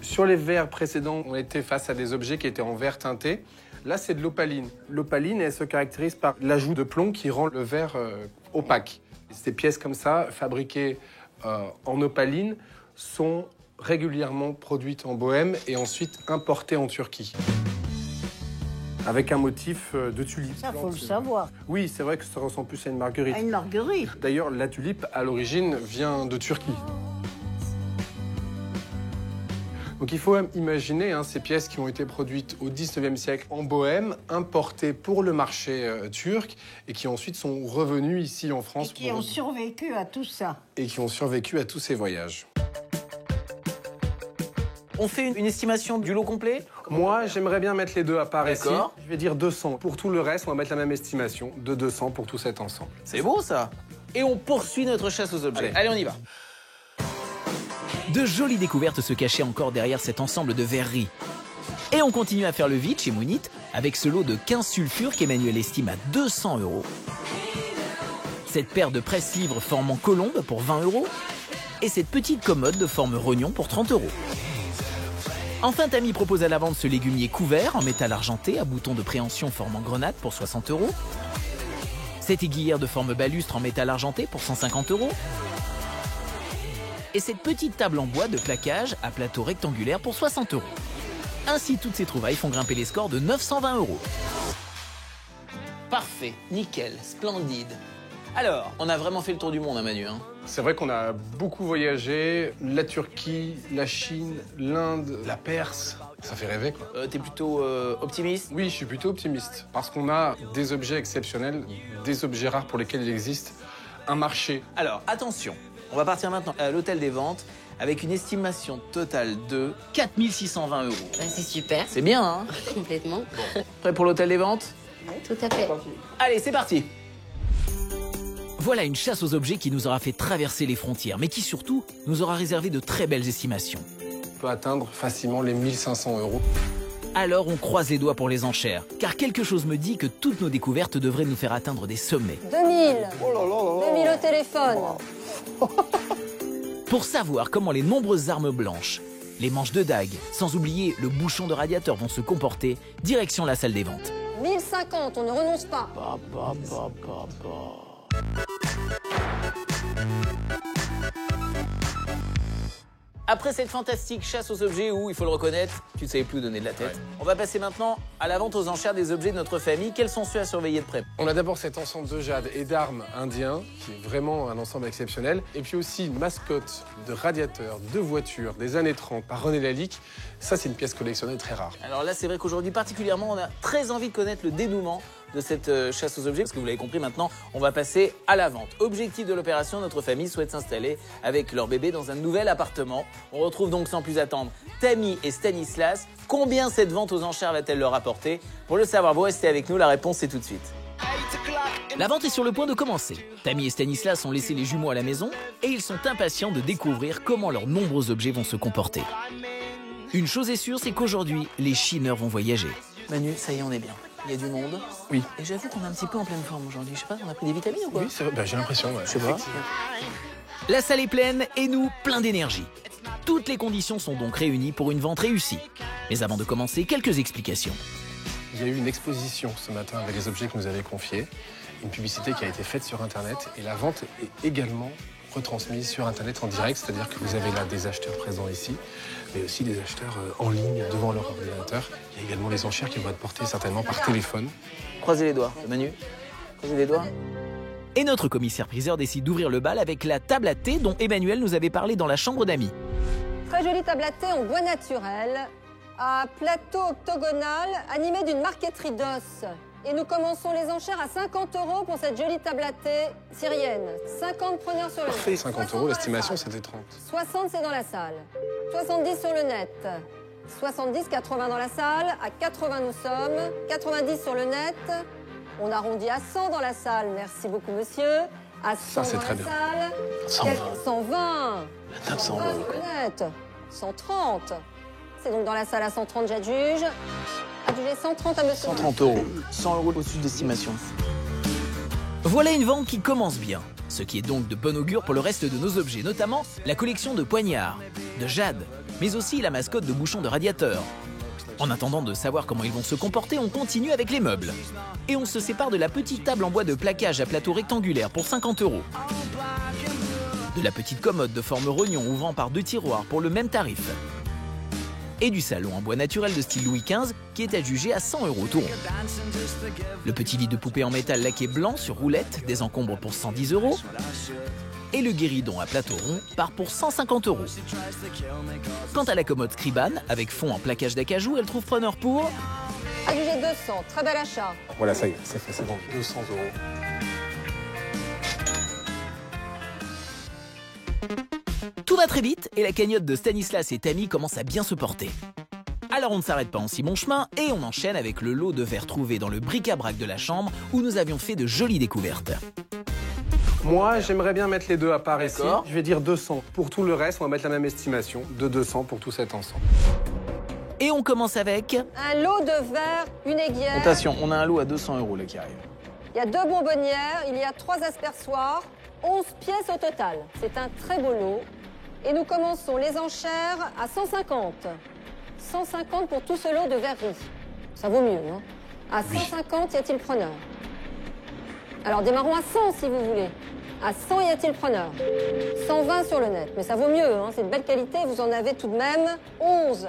Sur les verres précédents, on était face à des objets qui étaient en verre teinté. Là, c'est de l'opaline. L'opaline, elle se caractérise par l'ajout de plomb qui rend le verre opaque. Ces pièces comme ça, fabriquées en opaline, sont régulièrement produites en Bohème et ensuite importées en Turquie. Avec un motif de tulipe. Ça, faut le savoir. Oui, c'est vrai que ça ressemble plus à une marguerite. À une marguerite. D'ailleurs, la tulipe, à l'origine, vient de Turquie. Donc il faut imaginer ces pièces qui ont été produites au XIXe siècle en Bohème, importées pour le marché turc et qui ensuite sont revenues ici en France. Et qui ont survécu à tout ça. Et qui ont survécu à tous ces voyages. On fait une estimation du lot complet? Moi, j'aimerais bien mettre les deux à part ici. D'accord. Je vais dire 200. Pour tout le reste, on va mettre la même estimation de 200 pour tout cet ensemble. C'est beau, ça. Et on poursuit notre chasse aux objets. Allez, on y va. De jolies découvertes se cachaient encore derrière cet ensemble de verreries. Et on continue à faire le vide chez Mounit avec ce lot de 15 sulfures qu'Emmanuel estime à 200 €. Cette paire de presse-livres formant colombe pour 20 € et cette petite commode de forme rognon pour 30 €. Enfin, Tammy propose à la vente ce légumier couvert en métal argenté à bouton de préhension formant grenade pour 60 €. Cette aiguillère de forme balustre en métal argenté pour 150 €. Et cette petite table en bois de plaquage à plateau rectangulaire pour 60 €. Ainsi, toutes ces trouvailles font grimper les scores de 920 €. Parfait, nickel, splendide. Alors, on a vraiment fait le tour du monde, Manu. C'est vrai qu'on a beaucoup voyagé. La Turquie, la Chine, l'Inde, la Perse. Ça fait rêver, quoi. T'es plutôt optimiste? Oui, je suis plutôt optimiste. Parce qu'on a des objets exceptionnels, des objets rares pour lesquels il existe un marché. Alors, attention. On va partir maintenant à l'hôtel des ventes avec une estimation totale de 4 620 €. Bah, c'est super. C'est bien, hein? Complètement. Prêt pour l'hôtel des ventes? Tout à fait. Allez, c'est parti. Voilà une chasse aux objets qui nous aura fait traverser les frontières, mais qui surtout nous aura réservé de très belles estimations. On peut atteindre facilement les 1 500 €. Alors on croise les doigts pour les enchères, car quelque chose me dit que toutes nos découvertes devraient nous faire atteindre des sommets. 2000. 2000 au téléphone. Pour savoir comment les nombreuses armes blanches, les manches de dague, sans oublier le bouchon de radiateur vont se comporter, direction la salle des ventes. 1050, on ne renonce pas. Après cette fantastique chasse aux objets où, il faut le reconnaître, tu ne savais plus où donner de la tête, on va passer maintenant à la vente aux enchères des objets de notre famille. Quels sont ceux à surveiller de près? On a d'abord cet ensemble de jade et d'armes indiens, qui est vraiment un ensemble exceptionnel. Et puis aussi une mascotte de radiateurs, de voitures des années 30 par René Lalique. Ça, c'est une pièce collectionnelle très rare. Alors là, c'est vrai qu'aujourd'hui, particulièrement, on a très envie de connaître le dénouement de cette chasse aux objets, parce que vous l'avez compris maintenant, on va passer à la vente. Objectif de l'opération, notre famille souhaite s'installer avec leur bébé dans un nouvel appartement. On retrouve donc sans plus attendre Tammy et Stanislas. Combien cette vente aux enchères va-t-elle leur apporter? Pour le savoir, vous restez avec nous, la réponse c'est tout de suite. La vente est sur le point de commencer. Tammy et Stanislas ont laissé les jumeaux à la maison et ils sont impatients de découvrir comment leurs nombreux objets vont se comporter. Une chose est sûre, c'est qu'aujourd'hui, les chineurs vont voyager. Manu, ça y est, on est bien. Il y a du monde. Oui. Et j'avoue qu'on est un petit peu en pleine forme aujourd'hui. Je sais pas, on a pris des vitamines ou quoi? Oui, c'est vrai. Bah, j'ai l'impression, ouais. Je sais pas. La salle est pleine et nous, plein d'énergie. Toutes les conditions sont donc réunies pour une vente réussie. Mais avant de commencer, quelques explications. Il y a eu une exposition ce matin avec les objets que nous avez confiés, une publicité qui a été faite sur Internet et la vente est également retransmise sur Internet en direct, c'est-à-dire que vous avez là des acheteurs présents ici, mais aussi des acheteurs en ligne devant leur ordinateur. Il y a également les enchères qui vont être portées certainement par téléphone. Croisez les doigts, Manu. Croisez les doigts. Et notre commissaire-priseur décide d'ouvrir le bal avec la table à thé dont Emmanuel nous avait parlé dans la chambre d'amis. Très jolie table à thé en bois naturel, à plateau octogonal, animé d'une marqueterie d'os. Et nous commençons les enchères à 50 € pour cette jolie table à thé syrienne. 50 preneurs sur le net. Parfait, 50 €, l'estimation c'était 30. 60 c'est dans la salle. 70 sur le net. 70, 80 dans la salle. À 80 nous sommes. 90 sur le net. On arrondit à 100 dans la salle. Merci beaucoup monsieur. À 100 ça, c'est dans très la bien. salle. 120. 120. 900 sur le net. 130. C'est donc dans la salle à 130, j'adjuge. Adjugé 130 à monsieur. 130 €. 100 € au-dessus d'estimation. Voilà une vente qui commence bien, ce qui est donc de bon augure pour le reste de nos objets, notamment la collection de poignards, de jade, mais aussi la mascotte de bouchons de radiateur. En attendant de savoir comment ils vont se comporter, on continue avec les meubles. Et on se sépare de la petite table en bois de plaquage à plateau rectangulaire pour 50 €. De la petite commode de forme rognon ouvrant par 2 tiroirs pour le même tarif. Et du salon en bois naturel de style Louis XV qui est adjugé à 100 € tout rond. Le petit lit de poupée en métal laqué blanc sur roulette désencombre pour 110 €. Et le guéridon à plateau rond part pour 150 €. Quant à la commode Scriban, avec fond en plaquage d'acajou, elle trouve preneur pour... Adjugé 200, très bel achat. Voilà, ça y est, c'est fait, c'est bon, 200 €. Tout va très vite et la cagnotte de Stanislas et Tammy commence à bien se porter. Alors on ne s'arrête pas en si bon chemin et on enchaîne avec le lot de verres trouvés dans le bric-à-brac de la chambre où nous avions fait de jolies découvertes. Moi, j'aimerais bien mettre les deux à part ici. D'accord. Je vais dire 200. Pour tout le reste, on va mettre la même estimation de 200 pour tout cet ensemble. Et on commence avec... Un lot de verres, une aiguière. Attention, on a un lot à 200 € là qui arrive. Il y a 2 bonbonnières, il y a 3 aspersoirs, 11 pièces au total. C'est un très beau lot. Et nous commençons les enchères à 150. 150 pour tout ce lot de verreries. Ça vaut mieux, hein. À 150, y a-t-il preneur? Alors démarrons à 100 si vous voulez. À 100, y a-t-il preneur? 120 sur le net, mais ça vaut mieux, hein. C'est de belle qualité, vous en avez tout de même 11.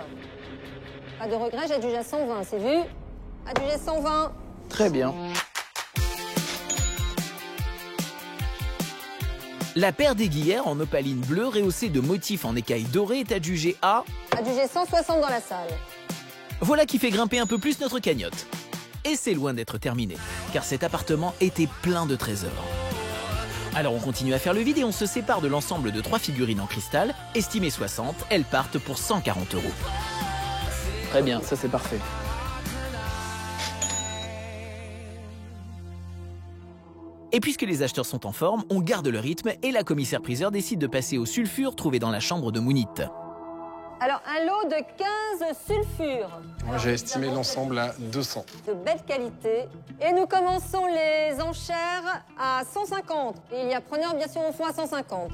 Pas de regret, j'adjuge à 120, c'est vu? Adjugé 120. Très bien. La paire d'aiguillères en opaline bleue rehaussée de motifs en écailles dorées est adjugée à... Adjugé 160 dans la salle. Voilà qui fait grimper un peu plus notre cagnotte. Et c'est loin d'être terminé, car cet appartement était plein de trésors. Alors on continue à faire le vide et on se sépare de l'ensemble de 3 figurines en cristal, estimées 60, elles partent pour 140 €. Très bien, ça c'est parfait. Et puisque les acheteurs sont en forme, on garde le rythme et la commissaire-priseur décide de passer au sulfure trouvé dans la chambre de Mounit. Alors, un lot de 15 sulfures. Moi, j'ai estimé l'ensemble à 200. De belle qualité. Et nous commençons les enchères à 150. Et il y a preneur, bien sûr, au fond à 150.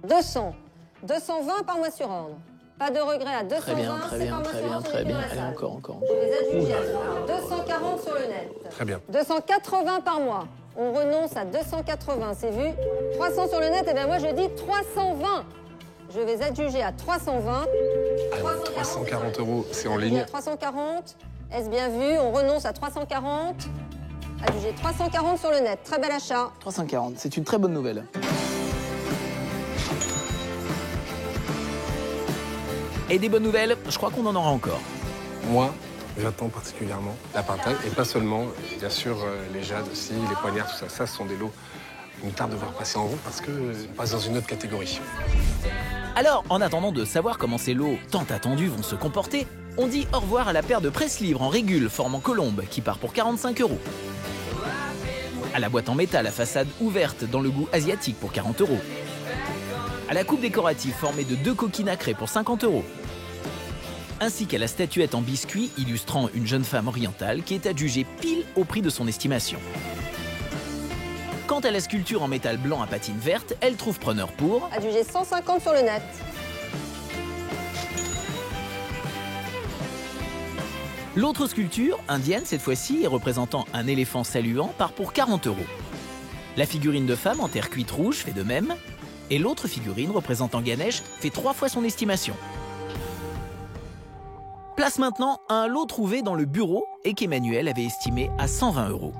200. 220 par mois sur ordre. Pas de regret à 220. Très bien, très bien, très bien, très bien. Allez, encore. Je les adjuge à 240 sur le net. Très bien. 280 par mois. On renonce à 280, c'est vu. 300 sur le net, et bien moi je dis 320. Je vais adjuger à 320. 340 €, c'est en ligne. 340, est-ce bien vu? On renonce à 340. Adjugé 340 sur le net, très bel achat. 340, c'est une très bonne nouvelle. Et des bonnes nouvelles, je crois qu'on en aura encore. Moi, j'attends particulièrement la pintade, et pas seulement, bien sûr, les jades aussi, les poignards, tout ça. Ça, ce sont des lots qui me tarde de voir passer en rond parce qu'on passe dans une autre catégorie. Alors, en attendant de savoir comment ces lots tant attendus vont se comporter, on dit au revoir à la paire de presse-livres en régule formant colombe qui part pour 45 €. À la boîte en métal à façade ouverte dans le goût asiatique pour 40 €. À la coupe décorative formée de 2 coquilles nacrées pour 50 €. Ainsi qu'à la statuette en biscuit illustrant une jeune femme orientale qui est adjugée pile au prix de son estimation. Quant à la sculpture en métal blanc à patine verte, elle trouve preneur pour... Adjugé 150 sur le net. L'autre sculpture, indienne cette fois-ci, et représentant un éléphant saluant, part pour 40 €. La figurine de femme en terre cuite rouge fait de même. Et l'autre figurine représentant Ganesh fait 3 fois son estimation. Place maintenant un lot trouvé dans le bureau et qu'Emmanuel avait estimé à 120 €.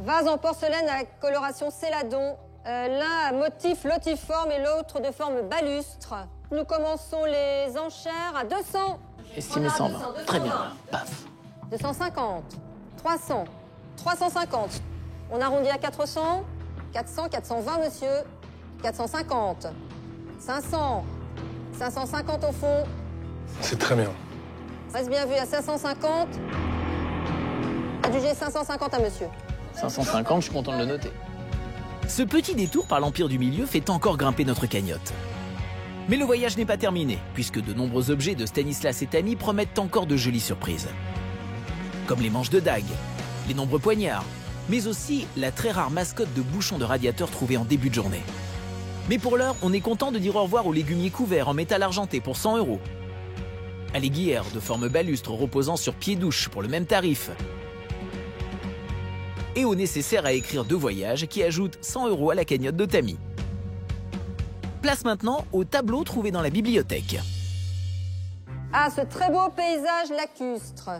Vase en porcelaine à la coloration céladon, l'un à motif lotiforme et l'autre de forme balustre. Nous commençons les enchères à 200. Estimé 120. Très bien. Paf. 250, 300, 350. On arrondit à 400, 400, 420 monsieur, 450, 500, 550 au fond. C'est très bien. Reste bien vu à 550. Adjugé 550 à monsieur. 550, je suis content de le noter. Ce petit détour par l'Empire du Milieu fait encore grimper notre cagnotte. Mais le voyage n'est pas terminé, puisque de nombreux objets de Stanislas et Tammy promettent encore de jolies surprises. Comme les manches de dague, les nombreux poignards, mais aussi la très rare mascotte de bouchon de radiateur trouvée en début de journée. Mais pour l'heure, on est content de dire au revoir aux légumiers couverts en métal argenté pour 100 €. À l'aiguillère de forme balustre reposant sur pied-douche pour le même tarif. Et au nécessaire à écrire de voyage qui ajoute 100 € à la cagnotte de Tammy. Place maintenant au tableau trouvé dans la bibliothèque. Ah, ce très beau paysage lacustre.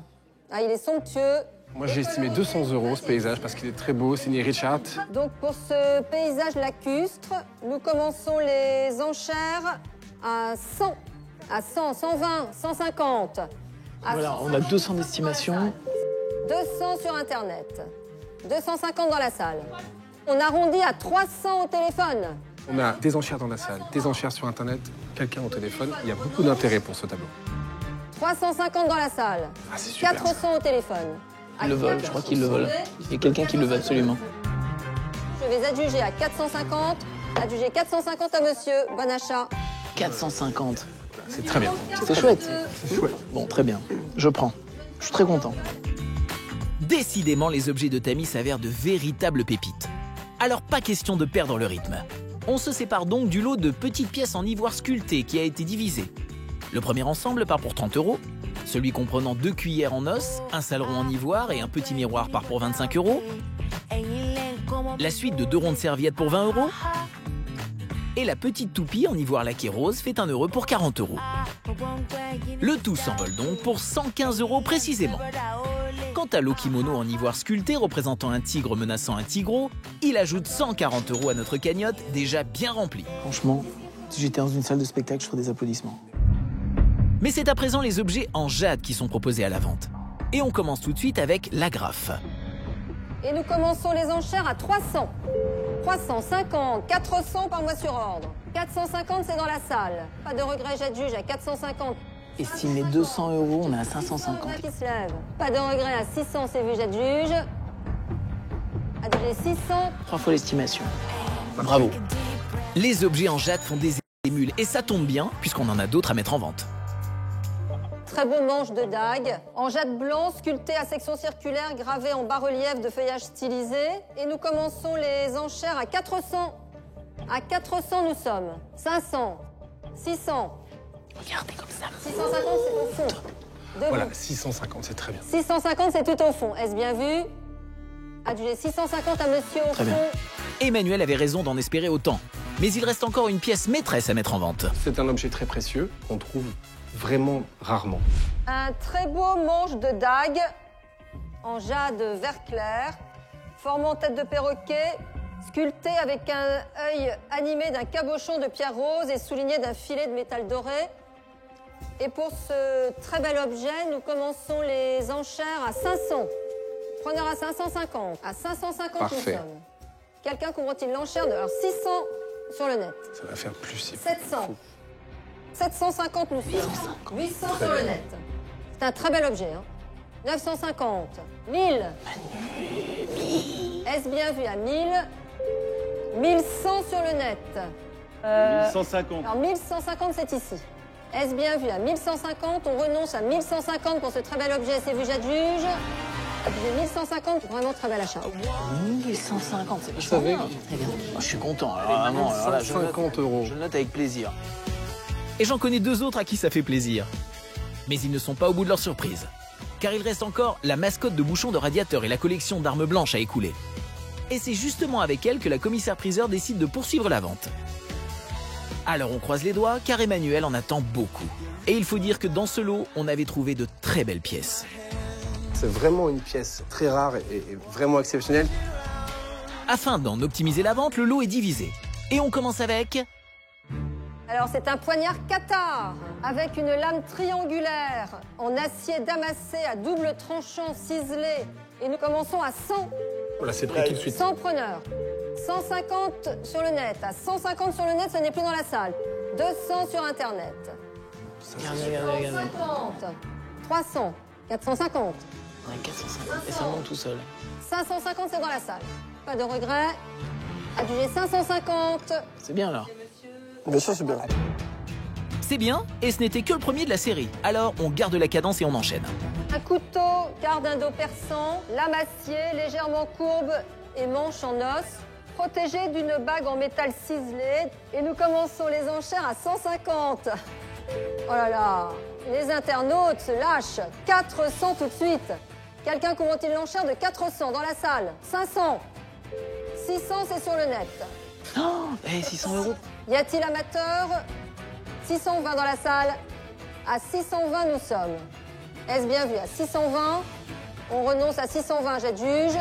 Ah, il est somptueux. Moi, j'ai estimé 200 € ce paysage parce qu'il est très beau, signé Richard. Donc, pour ce paysage lacustre, nous commençons les enchères à 100, à 100, 120, 150. Voilà, on a 200 d'estimation. 200 sur Internet. 250 dans la salle. On arrondit à 300 au téléphone. On a des enchères dans la salle, des enchères sur Internet, quelqu'un au téléphone. Il y a beaucoup d'intérêt pour ce tableau. 350 dans la salle. Ah, c'est super, 400 au téléphone. Il le vole, je crois qu'il le vole. Il y a quelqu'un qui le veut absolument. Je vais adjuger à 450. Adjuger 450 à monsieur. Bon achat. 450. C'est très bien. C'est chouette. C'est chouette. Bon, très bien. Je prends. Je suis très content. Décidément, les objets de Tammy s'avèrent de véritables pépites. Alors pas question de perdre le rythme. On se sépare donc du lot de petites pièces en ivoire sculpté qui a été divisé. Le premier ensemble part pour 30 €, celui comprenant 2 cuillères en os, un saleron en ivoire et un petit miroir part pour 25 €. La suite de 2 ronds de serviettes pour 20 €. Et la petite toupie en ivoire laqué rose fait 1 € pour 40 €. Le tout s'envole donc pour 115 € précisément. Quant à l'okimono en ivoire sculpté représentant un tigre menaçant un tigreau, il ajoute 140 € à notre cagnotte déjà bien remplie. Franchement, si j'étais dans une salle de spectacle, je ferais des applaudissements. Mais c'est à présent les objets en jade qui sont proposés à la vente. Et on commence tout de suite avec l'agrafe. Et nous commençons les enchères à 300. 350, 400 par mois sur ordre. 450, c'est dans la salle. Pas de regret, j'adjuge à 450. Estimé 200 €, on est à 550. Qui se lève. Pas de regret à 600, c'est vu, j'adjuge. Adjugé 600. 3 fois l'estimation. Bravo. Les objets en jade font des émules et ça tombe bien puisqu'on en a d'autres à mettre en vente. Très beau manche de dague, en jade blanc, sculpté à section circulaire, gravé en bas-relief de feuillage stylisé. Et nous commençons les enchères à 400. À 400, nous sommes. 500, 600. Regardez comme ça. 650, c'est au fond. Voilà, 650, c'est très bien. 650, c'est tout au fond. Est-ce bien vu? Adjugé 650 à monsieur au Très fond. bien. Emmanuel avait raison d'en espérer autant. Mais il reste encore une pièce maîtresse à mettre en vente. C'est un objet très précieux qu'on trouve vraiment rarement. Un très beau manche de dague en jade vert clair, formant tête de perroquet, sculpté avec un œil animé d'un cabochon de pierre rose et souligné d'un filet de métal doré. Et pour ce très bel objet, nous commençons les enchères à 500. Preneur à 550. À 550, Parfait. nous sommes. Quelqu'un couvre-t-il l'enchère de 600 sur le net. Ça va faire plus. 700. 750, nous sommes. 800 sur le net. C'est un très bel objet. Hein. 950. 1000. Est-ce bien vu à 1000? 1100 sur le net. 1150. Alors 1150, c'est ici. Est-ce bien vu à 1150? On renonce à 1150 pour ce très bel objet. C'est vu, j'adjuge. 1150, vraiment très bel achat. 1150, c'est Vous savez, très bien. Je suis content. Alors, vraiment, alors là, 150 €. Je le note avec plaisir. Et j'en connais 2 autres à qui ça fait plaisir. Mais ils ne sont pas au bout de leur surprise. Car il reste encore la mascotte de bouchon de radiateur et la collection d'armes blanches à écouler. Et c'est justement avec elle que la commissaire-priseur décide de poursuivre la vente. Alors on croise les doigts car Emmanuel en attend beaucoup. Et il faut dire que dans ce lot, on avait trouvé de très belles pièces. C'est vraiment une pièce très rare et vraiment exceptionnelle. Afin d'en optimiser la vente, le lot est divisé. Et on commence avec... Alors c'est un poignard Qatar avec une lame triangulaire en acier damassé à double tranchant ciselé. Et nous commençons à 100. Voilà, c'est pris tout de suite. 100 preneurs. 150 sur le net. À 150 sur le net, ça n'est plus dans la salle. 200 sur Internet. 350. 300. 450. 450. Et ça monte tout seul. 550, c'est dans la salle. Pas de regret. Adjugé 550. C'est bien là. Bien sûr, c'est bien. C'est bien, et ce n'était que le premier de la série. Alors on garde la cadence et on enchaîne. Un couteau, quart d'un dos perçant, lame acier, légèrement courbe et manche en os, protégé d'une bague en métal ciselé. Et nous commençons les enchères à 150. Oh là là, les internautes se lâchent. 400 tout de suite. Quelqu'un couvre-t-il l'enchère de 400 dans la salle? 500. 600, c'est sur le net. Oh, 600 €. Y a-t-il amateur? 620 dans la salle. À 620, nous sommes. Est-ce bien vu? À 620, on renonce à 620, j'adjuge.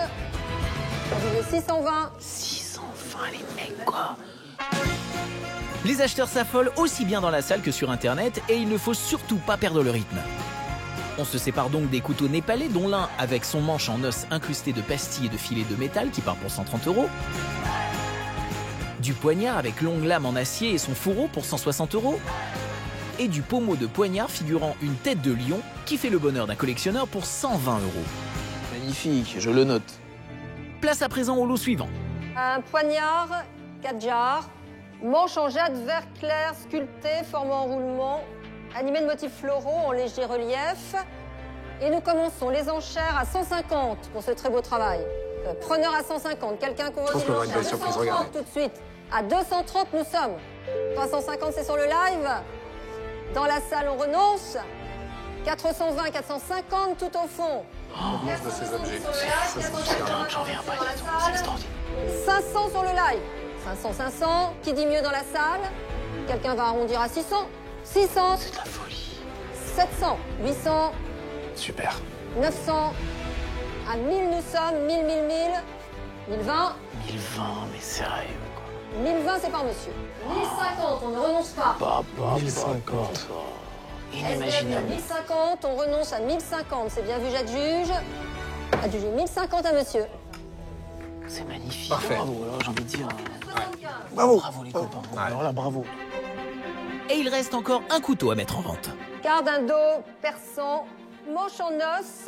Adjugé 620. 620, les mecs, quoi. Les acheteurs s'affolent aussi bien dans la salle que sur Internet et il ne faut surtout pas perdre le rythme. On se sépare donc des couteaux népalais, dont l'un avec son manche en os incrusté de pastilles et de filets de métal qui part pour 130 €. Du poignard avec longue lame en acier et son fourreau pour 160 €. Et du pommeau de poignard figurant une tête de lion qui fait le bonheur d'un collectionneur pour 120 €. Magnifique, je le note. Place à présent au lot suivant. Un poignard, 4 jarres, manche en jade vert clair sculpté, formant roulement, animé de motifs floraux en léger relief. Et nous commençons les enchères à 150 pour ce très beau travail. Preneur à 150, quelqu'un couvre-t-il l'enchère? 230 tout de suite. À 230, nous sommes. 350, c'est sur le live. Dans la salle, on renonce. 420, 450, tout au fond. De ces objets. J'en reviens pas, c'est extraordinaire. 500 sur le live. 500, 500. Qui dit mieux dans la salle? Quelqu'un va arrondir à 600. 600. C'est de la folie. 700, 800. Super. 900. À 1000, nous sommes. 1000, 1000, 1000. 1020. 1020, mais sérieux, quoi. 1020, c'est par monsieur. 1050, on ne renonce pas. 1050. Inimaginable. 1050, on renonce à 1050. C'est bien vu, j'adjuge. Adjugé 1050 à monsieur. C'est magnifique. Parfait. Bravo, alors j'ai envie de dire. Bravo. Bravo les copains. Alors là, bravo. Et il reste encore un couteau à mettre en vente. Quart d'un dos perçant, manche en os,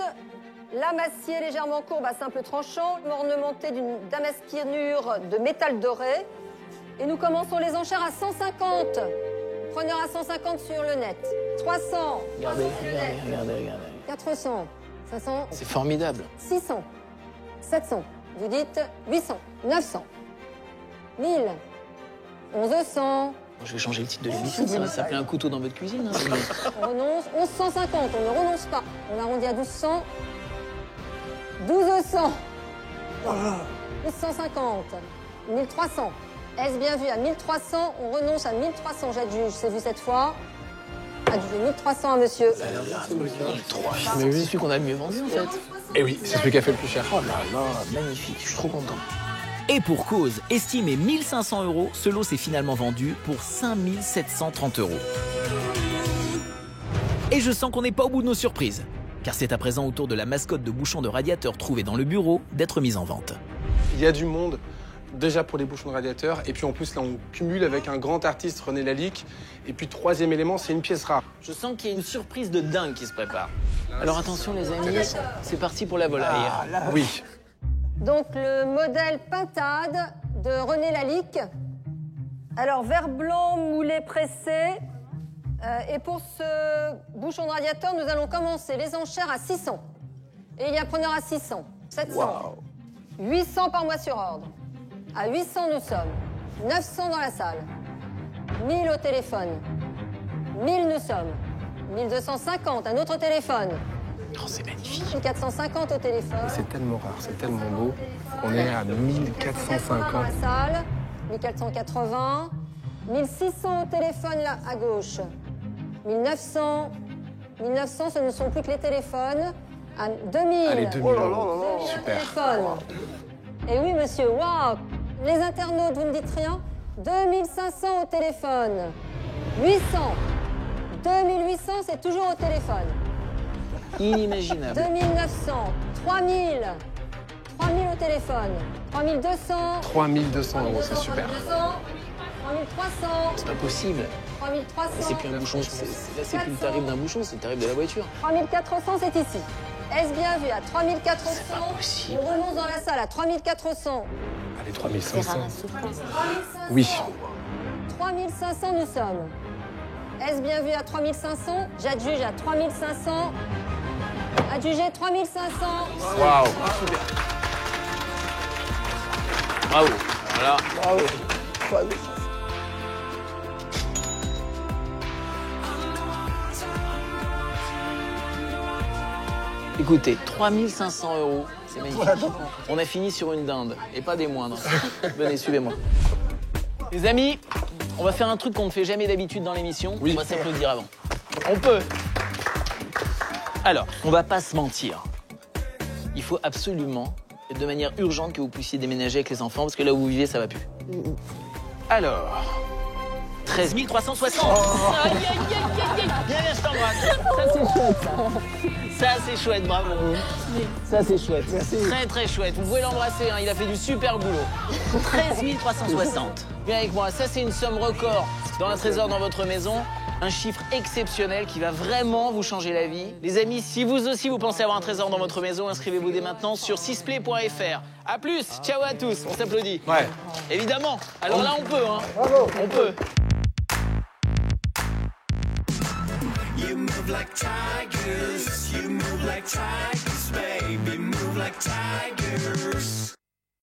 lame acier légèrement courbe à simple tranchant, ornementé d'une damasquinure de métal doré. Et nous commençons les enchères à 150. Preneur à 150 sur le net. 300. Regardez. 400. 500. C'est formidable. 600. 700. Vous dites 800. 900. 1000. 1100. Je vais changer le titre de l'émission, ça va s'appeler un couteau dans votre cuisine. Hein. On renonce. 1150. On ne renonce pas. On arrondit à 1200. 1200. 1150. 1300. Est-ce bien vu? À 1300, on renonce à 1300, j'adjuge. C'est vu cette fois. Adjugé 1300 à monsieur. Mais c'est celui qu'on a le mieux vendu en fait. Et oui, c'est celui qui a fait le plus cher. Oh là là, magnifique, je suis trop content. Et pour cause, estimé 1500 €, ce lot s'est finalement vendu pour 5730 €. Et je sens qu'on n'est pas au bout de nos surprises, car c'est à présent au tour de la mascotte de bouchon de radiateur trouvée dans le bureau d'être mise en vente. Il y a du monde déjà pour les bouchons de radiateur, et puis en plus là on cumule avec un grand artiste, René Lalique, et puis troisième élément, c'est une pièce rare. Je sens qu'il y a une surprise de dingue qui se prépare. Alors attention les amis, c'est parti pour la volaille. Oui. Donc le modèle pintade de René Lalique. Alors verre blanc moulé pressé. Et pour ce bouchon de radiateur, nous allons commencer les enchères à 600. Et il y a preneur à 600, 700, wow. 800 par mois sur ordre. À 800, nous sommes. 900 dans la salle. 1000 au téléphone. 1000, nous sommes. 1250, un autre téléphone. Oh, c'est magnifique. 1450 au téléphone. C'est tellement rare, c'est tellement beau qu'on est à 1450. Dans la salle. 1480. 1600 au téléphone là à gauche. 1900. 1900, ce ne sont plus que les téléphones. À 2000. Allez, 2000 euros. Super. Téléphone. Et oui, monsieur, waouh. Les internautes, vous ne dites rien. 2500 au téléphone. 800. 2800, c'est toujours au téléphone. Inimaginable. 2900. 3000. 3000 au téléphone. 3200. 3200 euros, c'est super. 3300. C'est pas possible. 3300. C'est plus un bouchon, là c'est plus le tarif d'un bouchon, c'est le tarif de la voiture. 3400, c'est ici. Est-ce bien vu à 3400? On remonte dans la salle à 3400. Allez, 3500. 3500. Oui. 3500, nous sommes. Est-ce bien vu à 3500? J'adjuge à 3500. Adjugé 3500. Waouh. Bravo. Voilà. Bravo. Bravo. Écoutez, 3500 euros, c'est magnifique. On a fini sur une dinde, et pas des moindres. Venez, suivez-moi. Les amis, on va faire un truc qu'on ne fait jamais d'habitude dans l'émission. Oui. On va s'applaudir avant. On peut. Alors, on va pas se mentir. Il faut absolument, et de manière urgente, que vous puissiez déménager avec les enfants, parce que là où vous vivez, ça va plus. Alors, 13 360. Aïe, aïe, aïe, aïe, aïe. Viens, je t'embrasse. Ça, c'est chouette, ça. Ça, c'est chouette, bravo. Ça, c'est chouette. Merci. Très, très chouette. Vous pouvez l'embrasser, hein, il a fait du super boulot. 13 360. Viens avec moi, ça, c'est une somme record dans un trésor dans votre maison. Un chiffre exceptionnel qui va vraiment vous changer la vie. Les amis, si vous aussi vous pensez avoir un trésor dans votre maison, inscrivez-vous dès maintenant sur sisplay.fr. A plus, ciao à tous, on s'applaudit. Ouais. Évidemment. Alors là, on peut, hein. Bravo. On peut. You move like tigers, you move like tigers, baby, move like tigers.